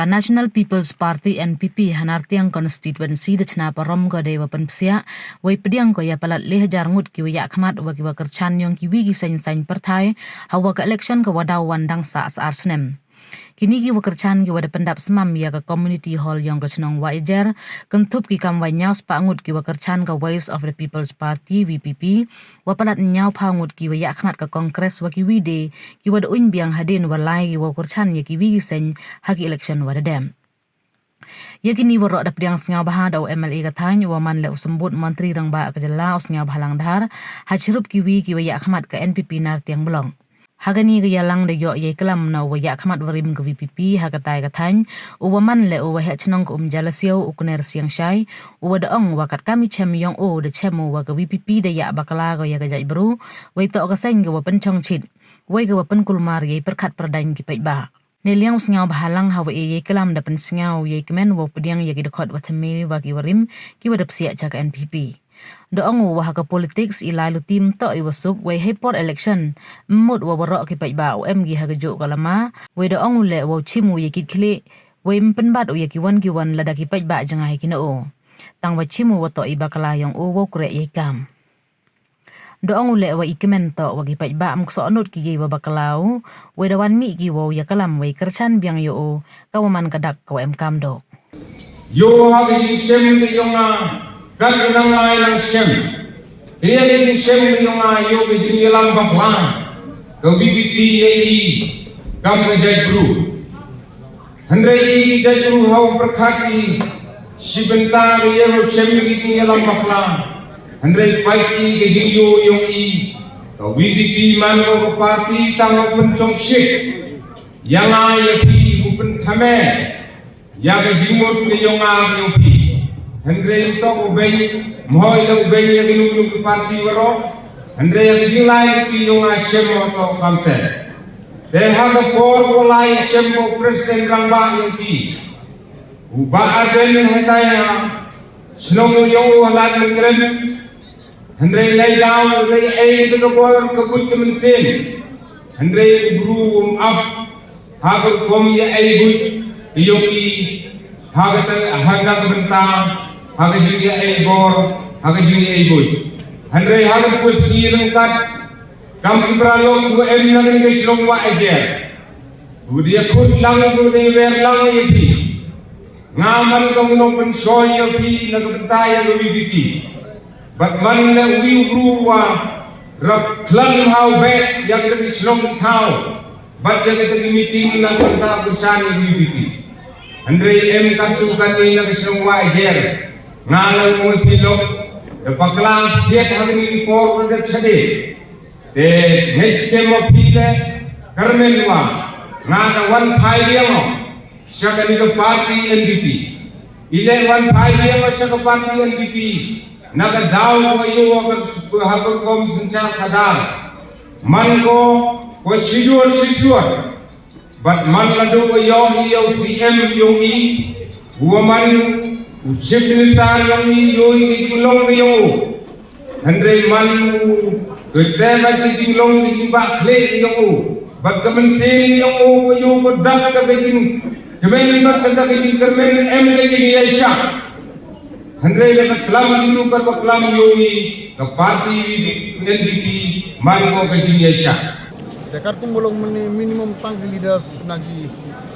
Ka National People's Party NPP hanartiang constituency de chna parom ko de wapan psia wai pediang ko ya palat 1000 ngut ki ya khmat wa ki wa kerchan yong ki wi gi sain perthai hawa ka election ka wadaw wandang sa arsnem. Kini ki wa kerchan ki wada pendap semam ya ka community hall yang kachnong wa ijer kentup ki kam wa nyaus pa ngut ki wa kerchan ka Voice of the People's Party VPP wa palat nyau pa ngut ki wa ya khmat ka kongres wa ki wi de ki wada uin biang hadin wa lai ki wa kerchan ya ki wi gi sen haki election wada dem. Yakini waro da priang singaw baha daw MLA katany wa man le usembut menteri rang ba kajala usngaw bahalang dhar hachirup ki wi ki wa ya khmat ka NPP nar tiang belong. Hagani gaya lang de yo ye kelam na wa ya khmat warim ke VPP hagatai katany uwa man le uwa he chnong ko jalasio ukuner siang shai uwa da ong wa kat kami chem yong o de chemo wa ke VPP de ya bakala go ya gajai bru wai to ka seng go penchong chit wai go pen kulmar ye perkhat perdain ki pait ba neliang singaw bahalang hawa ye kelam da pen singaw ye kemen wa pediang ye ki dekot wa themi wa ki warim ki wa dap sia cha ka NPP doang wa ka politics ilai lu tim to iwasuk we heport election mut wa borok ki pai ba om gi ha jo kalama we doang le wa chimu ye kit khle we pen bat o ye ki wan lada ki pai ba jangai ki no tang wa chimu wa to ibakala yang o wo kre ye kam doang le wa ikemen to wa ki pai ba am so anut ki ge wa bakalau we da wan mi ki wo ya kalam we kerchan biang yo ka man kadak ka em kam do yo ha gi sem ni yong kan nang lai lang sem dia ni sem yung ayo ke jing lang bakla ke BBP ai kam ke jai guru handrai jai guru hau berkhati sibenta ye ho sem ni jing lang bakla handrai paiti ke jing yo yung i ke BBP man ko parti tang pencong sik yang ai pi upen thame ya ke jingmut ke yung a yo pi Andre to ubay moy na ubay yang inulong parti waro Andre yang jilay ki yung asyem mo to kamte deha ka por ko lai asyem mo president rangba yung ki uba aden hetaya snong yung halat mengren Andre lay down lay ay to ko kabut kemensin Andre guru up hagal kom ya ay but yung ki hagat bentang haga jingi ay bor haga jingi ay boy hanre haga ko silong kat kam pralong ko em nang ni silong wa aje udia khut lang ko ni wer lang yipi ngaman ko no pen soy yipi nagbantay ko BBP but man na wi ruwa rap klan how back yang ni silong thao but yang ni meeting na kanta kusan ni BBP hanre em katu kanina ni silong wa aje ngalang mo pilok the paklas get having ni por de chade the next game of pile karmenwa ngana 15 year shaka ni party NDP ile 15 year shaka party NDP naga daw ko yo habang kom sancha kadal man ko sisur but man lado ko yo CM yo i woman Chief Minister yang yo ni jinglong yo Andre man kete ba jinglong ni jimba kle yo bat kamen sen yo yo ko dak ka bejin kemen bat ka bejin kermen em ke jing Aisha Andre le klam dulu par klam yo ni ka parti NDP man ko ke jing Aisha Jakar kumulong minimum tanggi leaders nagi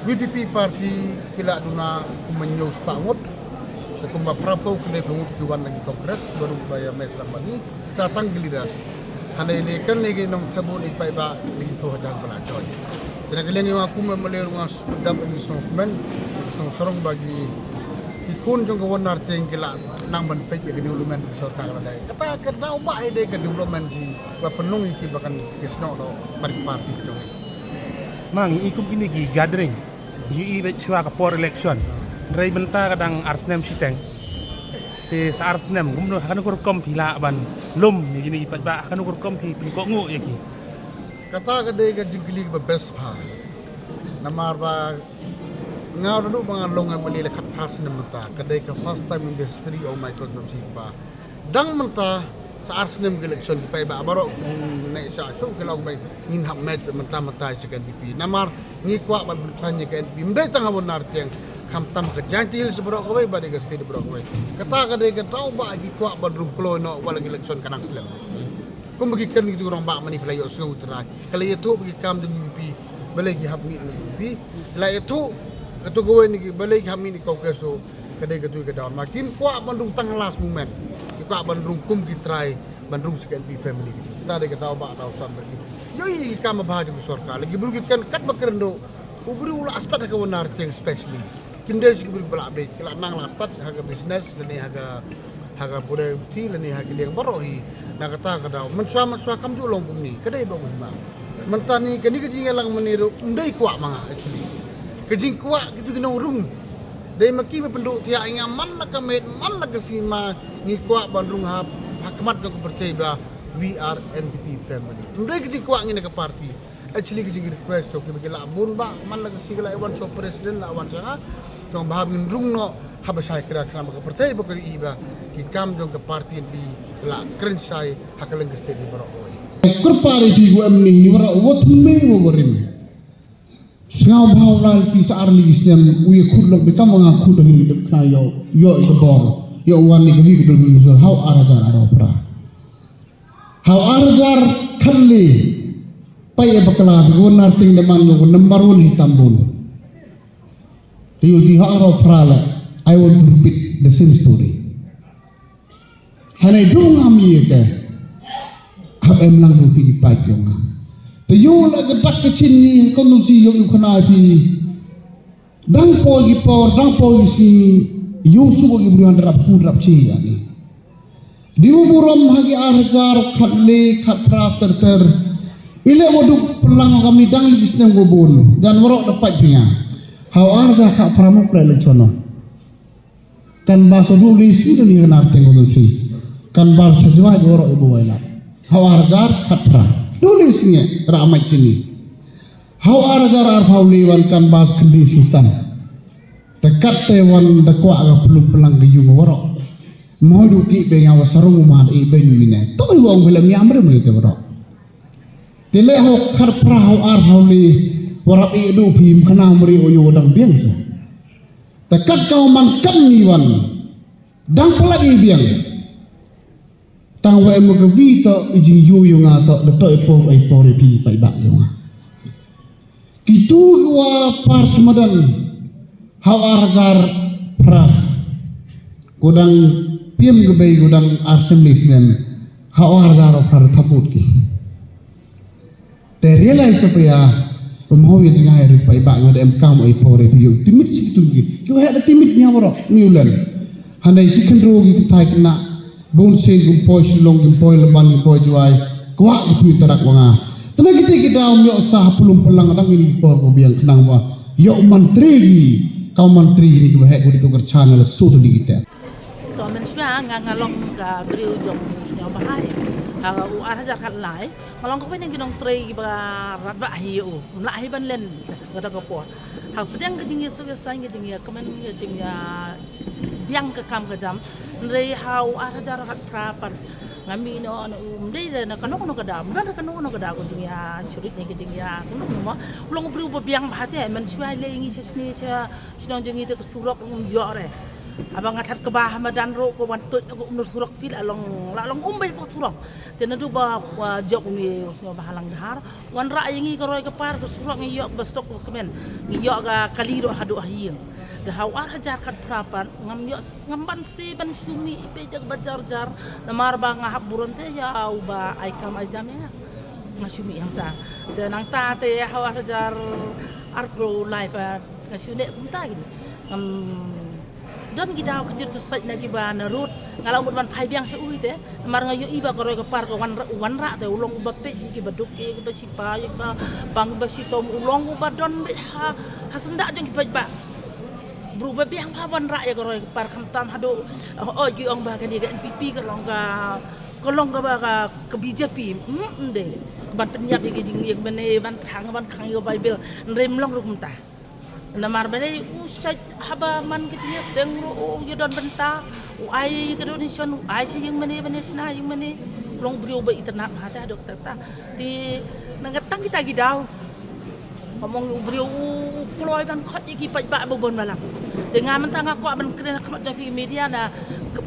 VPP parti kila duna kumenyo stangot kumba prapo kene pengut kiwan lagi kongres baru baya mes ramani kita tanggi leaders hana ini kan lagi nong tabu ni pai ba lagi to hajang pelacoy tidak kalian yang aku memelih rumah dam ini men sorong bagi ikun jong kawan narteng kila nang ban pek bagi development sorkar ada kata kerna ubah ide ke development si ba penung iki bahkan kisno do bagi parti jong mang ikum kini gi gathering ui bet suaka por election Ray benta kadang arsnem siteng te sa arsnem gumno kan ukur kom pila ban lum ni gini pat ba kan ukur kom pi ko ngu yaki kata kade ga jigli ba best pa namar ba ngaw dulu mga longa malila khat pas na mata kade ka first time in the history of my consumption ba dang mata sa Arsenal ke election ki pai ba barok naik sa so ke long bai ngin hap match mentah-mentah sa NPP namar ni kwa ban bertanya ke NPP mdai tang abon nar tiang kam tam ke jantil seberok koi ba de ke state berok koi kata ka de ke tau ba gi kwa ban rum klo no wala ki election kanang slam kum bagi kan gitu orang ba mani play so utrai kalau itu bagi kam de NPP balai ki hap ni NPP la itu itu kowe ni balai ki hap ni kongreso kadai ke tu ke daun makin kwa ban rum tang last moment kita bandung kum kitrai bandung SKNP family kita ada kita ba tahu sam lagi yo i kam bahaju sarkar lagi buru kan kat bakrendo ubri ula astat ka wonar ting especially kinde sik buru bala be kala nang la astat haga business lani haga pura uti lani haga liang barohi na kata kada men sama kam ju long kum ni kadai ba ma mentani kani kejing lang meniru ndai kwa manga actually kejing kwa gitu ginong rung dari maki penduk tiak ingat man lah kemet man lah kesima ngikwa bandung hab hakmat jong percaya we are NPP family. Mereka kerja kuat ngene ke parti. Actually kerja request ok bagi labun ba man lah kesigala awan so presiden lah awan sanga jong bahab ngindrung no hab sai kira kana ke percaya bakari iba ki kam jong ke parti NPP la keren sai hakalang ke state barok oi. Kurpari pi gu amni ni wara wot me wo gorin. Sengau bau lal pi sa arli islam uye khudlok bekam wanga khudong ni dek na yo isbor yo wan ni gvi gudul musul how arajar aropra how arajar khalli paye bakala gun arting deman go number 1 hitambun ti how aropra la I want to repeat the same story hanai dong ami te hab em lang du pi pa yonga yo la gedak kecil ni kondusi yo khana pi dang po gi por dang po si yo su gi buran rap ku rap chi yani diu buram hagi arjar khatle khatra ter ile woduk pelang kami dang li bisnem gobon dan worok dapat pinya haw arja kha pramuk rele chono kan baso du li si du ni nar tengodusi kan bar sajwa worok ibu waila haw arjar khatra tulisnya ramai sini. How arajar arfauliwan kan bahas kendisitan. Dekat tewan dekwa agak perlu pelang gayung warok. Mau duki bengaw sarung umar iben mine. Tuh wong film nyamre begitu warok. Tile ho khar prahau arfauli warap idu phim khana mri oyo dang biang so. Dekat kau mangkan niwan. Dang pelagi biang. Tang wa mo ga vita ijing yu nga to de to po ai po re pi pai ba yo nga kitu wa par semadan hawarjar pra godang piem ge bay godang arsemis nem hawarjar par thaput ki te realize supaya pemau ye jing ai pai ba nga dem kam ai po re pi yo timit situ ki yo ha timit nya woro niulan handai ki kendro gi tai kena bon sen gumpoi silong gumpoi leban gumpoi juai kuak gupi tarak wanga tena kita umyo sah pulung pelang adang ini por ko biang kenang wa yo menteri gi kau menteri ni ko hek ko ditukar channel so to digita to men swa ngalong ka briu jong snya bahai ha u arajar kan lai malong ko pen ginong trei gi ba rat ba hi u la hi ban len ngata ko por ha pedang ke jingi so ke sai ke jingi komen ke jingi biang ke kam ke jam ndrei hau arajar rat prapan ngami no ndrei na kanok no kada mran kanok no kada ko jingi surit ni ke jingi kanok mo long briu ba biang ba te men swa le ngi sesni cha sinong jingi te surok yo re abang ngatat ke bah madan ro ko wantut ko umur surok pil along umbay po surok tenadu ba jok mi usno bahalang dahar wan ra yangi ko roy ke par ko surok ngi yok besok ko kemen ngi yok ga kaliro hadu ahin de hawa haja kat prapan ngam yok ngamban si ban sumi be jag bajar jar namar ba ngahap buron te ya au ba ai kam ai jam ya ngasumi yang ta de nang ta te hawa hajar arpro life ngasune punta gini don kita kerja kesat lagi ba narut ngalau ban pai biang seui te mar ngayo iba ko roy ko par ko wan ra te ulong uba pe ki baduk ki ba sipa ya ba bang ba sitom ulong uba don ha hasenda jeng ki ba berubah biang pa wan ra ya ko roy par kham tam hado o ki ong ba ka ni ga NPP ka long ga ba ka BJP de ban penyak ki jing yek bene ban thang ban khang yo bible rem long rukum ta Namar bale usaj haba man kitinya sengro yo don benta ai ke donation ai sa yung mani sina yung mani long brio ba internet hata dok ta di nangatang kita gidaw ngomong brio kloy ban khot iki paj ba bon malam dengan mentang aku aban kena khamat japi media na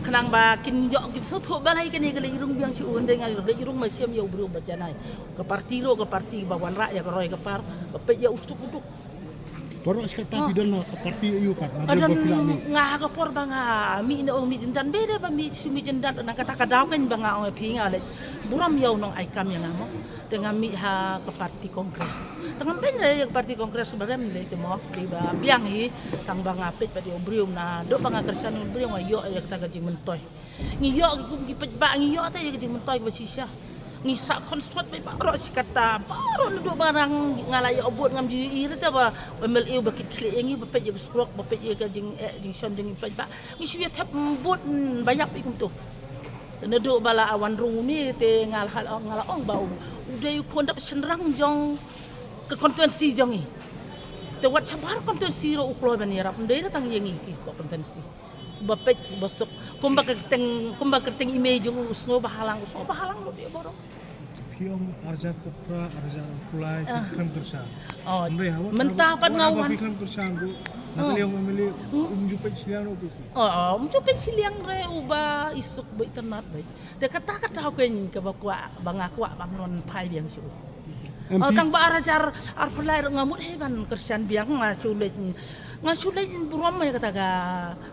kenang ba kin yo kin su thu balai kan ni irung biang si un dengan irung ma siam yo brio bajanai ke parti bawan rakyat ke roy ke par ke ya ustuk Porok sekat tapi don parti you pat. Adan ngah ka por banga mi no mi jindan beda ba mi sumi jindan na kata kadaw kan banga ong pinga le buram yaw nong ay kam yang amo dengan mi ha ke parti kongres tengam pen le parti kongres barem le te mo di ba biang hi tang banga pet pa di obrium na do banga kersan obrium ayo ya kata gajing mentoy ngiyo gi pet ba ngiyo ta ya gajing mentoy ba sisya ngisa konswat may baro si kata baro na do barang ngalay obot ngam di iri ta ba MLA ba kikli ngi ba pej skrok ba pej ka jing son jing pej ba ngi siya tap bot bayap ikum to na do bala awan rung ni te ngalaong ba uday kondap senrang jong ke kontensi jong te wat sabar kontensi ro uklo ban yarap ndey tang yengi ki ko kontensi ba pej bosok kumba kerteng image jong usno bahalang lo dia baro Piong Arzar Kopra, Arzar Kulai, Vikram Kersan. Oh, Hawa. mentapat ngawan. Vikram Kersan bu. Nakali yang memilih umjupet siliang opo. Umjupet siliang re uba isuk ba internet ba. De kata ken ke bakwa bangakwa bangnon pai biang su. Kang ba Arzar Arpulai ngamut heban Kersan biang ngasulit burom ya kata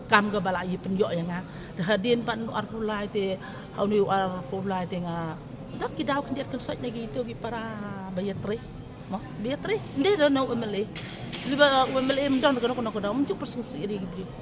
kam ga balai penyo ya nga. Hadin pan Arpulai te hauni Arpulai te nga dan kita akan diat konsert lagi itu para bayatri, bayatri, dia dah nak MLA, liba MLA mendon kono muncul persungsi lagi.